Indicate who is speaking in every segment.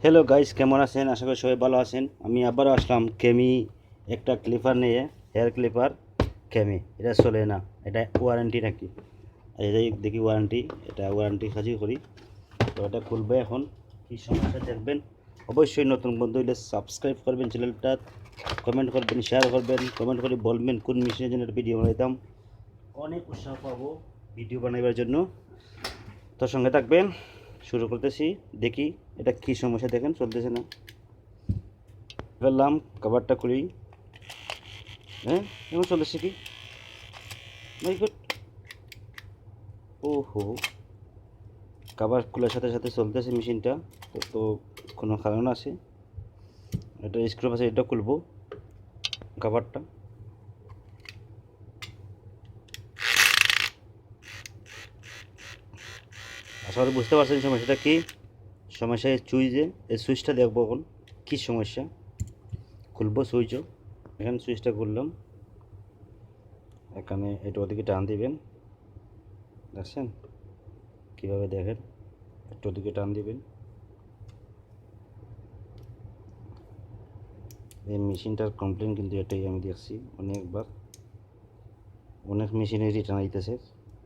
Speaker 1: Hello guys, কেমন আছেন? আশা করি সবাই ভালো আছেন। আমি আবারও আসলাম কেমি একটা ক্লিপার নিয়ে, হেয়ার ক্লিপার কেমি। এটা চলে না, এটা ওয়ারেন্টি নাকি? এটাই দেখি ওয়ারেন্টি, এটা ওয়ারেন্টি সাজিয়ে করি। তো এটা খুলবে এখন, কী সমস্যা দেখবেন। অবশ্যই নতুন বন্ধু হলে সাবস্ক্রাইব করবেন চ্যানেলটা, কমেন্ট করবেন, শেয়ার করবেন, কমেন্ট করে বলবেন কোন মেশিনের জন্য ভিডিও বানাইতাম। অনেক উৎসাহ পাবো ভিডিও বানাইবার জন্য। তোর সঙ্গে থাকবেন। শুরু করতেছি। দেখি এটা কী সমস্যা, দেখেন চলতেছে না। ফেললাম, কভারটা খুলি। হ্যাঁ, এখন চলতেছে কি? Very good. ওহো, কভার খোলার সাথে সাথে চলতেছে মেশিনটা। তো কোনো কারণ আছে, এটা স্ক্রু আছে, এটা খুলবো কভারটা। আশা করি বুঝতে পারছেন সমস্যাটা কি। সমস্যা সুইচে, এই সুইচটা দেখবো এখন কী সমস্যা। খুলবো সুইচও, এখানে সুইচটা খুললাম। এখানে এটা ওদিকে টান দিবেন, দেখছেন কীভাবে? দেখেন, একটু ওদিকে টান দিবেন। এই মেশিনটার কমপ্লেন কিন্তু এটাই, আমি দেখছি অনেকবার, অনেক মেশিনে রিটার্ন আইতেছে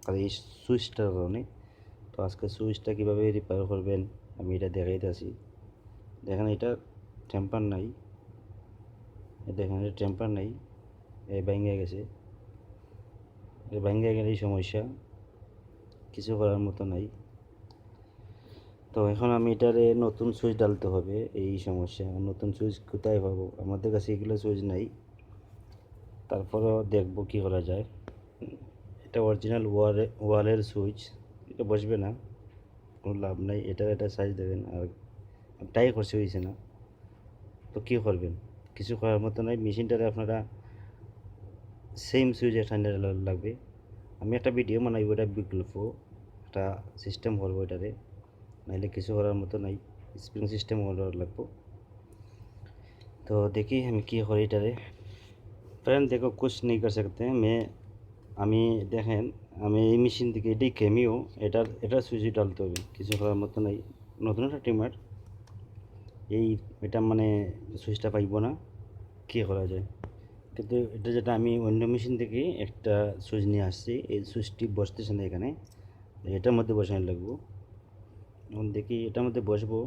Speaker 1: আর এই সুইচটার কারণে। তো আজকে সুইচটা কীভাবে রিপেয়ার করবেন আমি এটা দেখাইতেছি। দেখেন এটা টেম্পার নাই, দেখেন এটা টেম্পার নাই, এই ভেঙে গেছে। এই ভেঙে গেলে এই সমস্যা, কিছু করার মতো নাই। তো এখন আমি এটারে নতুন সুইচ ডালতে হবে, এই সমস্যা। নতুন সুইচ কোথায় পাবো? আমাদের কাছে এগুলো সুইচ নাই। তারপরেও দেখবো কী করা যায়। এটা অরিজিনাল ওয়ালের সুইচ, এটা বসবে না, কোনো লাভ নাই। এটা সাইজ দেবেন, আর ট্রাই করছে, হয়েছে না। তো কী করবেন? কিছু করার মতো নাই। মেশিনটারে আপনারা সেম সুইচে ঠান্ডা লাগবে। আমি একটা ভিডিও বানাইব, এটা বিকল্প একটা সিস্টেম করবো এটারে, নাইলে কিছু করার মতো নাই। স্প্রিং সিস্টেম লাগবো। তো দেখি আমি কী করি এটারে। फ्रेंड देखो, कुछ नहीं कर सकते हैं मैं। আমি দেখেন, আমি এই মেশিন থেকে, এটাই কেমিও, এটার সুইচ ডালতে হবে, কিছু করার মতো নাই। নতুন একটা ট্রিমার, এটা মানে সুইচটা পাইব না, কী করা যায়? কিন্তু এটা যেটা আমি অন্য মেশিন থেকে একটা সুইচ নিয়ে আসছি, এই সুইচটি বসতেছে না এখানে, এটার মধ্যে বসানো লাগবো। এখন দেখি এটার মধ্যে বসবো,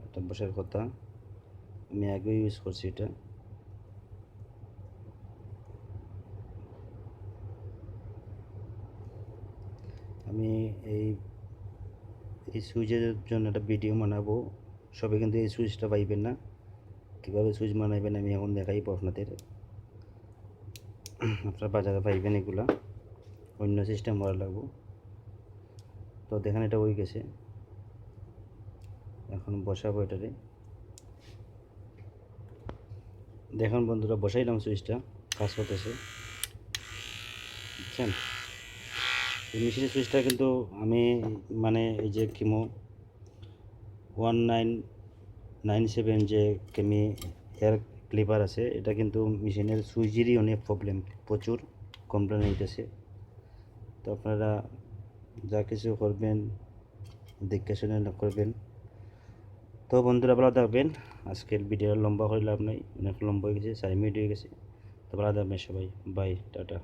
Speaker 1: এটা বসার কথা। আমি আগে ইউজ করছি এটা। আমি এই এই সুইচের জন্য একটা ভিডিও বানাবো। সবাই কিন্তু এই সুইচটা পাইবেন না, কীভাবে সুইচ বানাইবেন আমি এখন দেখাইব আপনাদের। আপনারা বাজারে পাইবেন এগুলা, অন্য সিস্টেম করা লাগবো। তো দেখেন এটা হয়ে গেছে, এখন বসাবো এটারে। দেখুন বন্ধুরা, বসাইলাম সুইচটা, কাজ করতেছে, বুঝছেন? এই মেশিনের সুইচটা কিন্তু আমি মানে এই যে কিমো 1997 যে কেমি হেয়ার ক্লিপার আছে, এটা কিন্তু মেশিনের সুইচেরই অনেক প্রবলেম, প্রচুর কমপ্লেন হইতেছে। তো আপনারা যা কিছু করবেন দেখে শুনে করবেন। তো বন্ধুরা ভালো থাকবেন। আজকের ভিডিও লম্বা করে লাভ নাই, অনেক লম্বা হয়ে গেছে, 4 মিনিট হয়ে গেছে। তো ভালো থাকবেন সবাই, বাই, টাটা।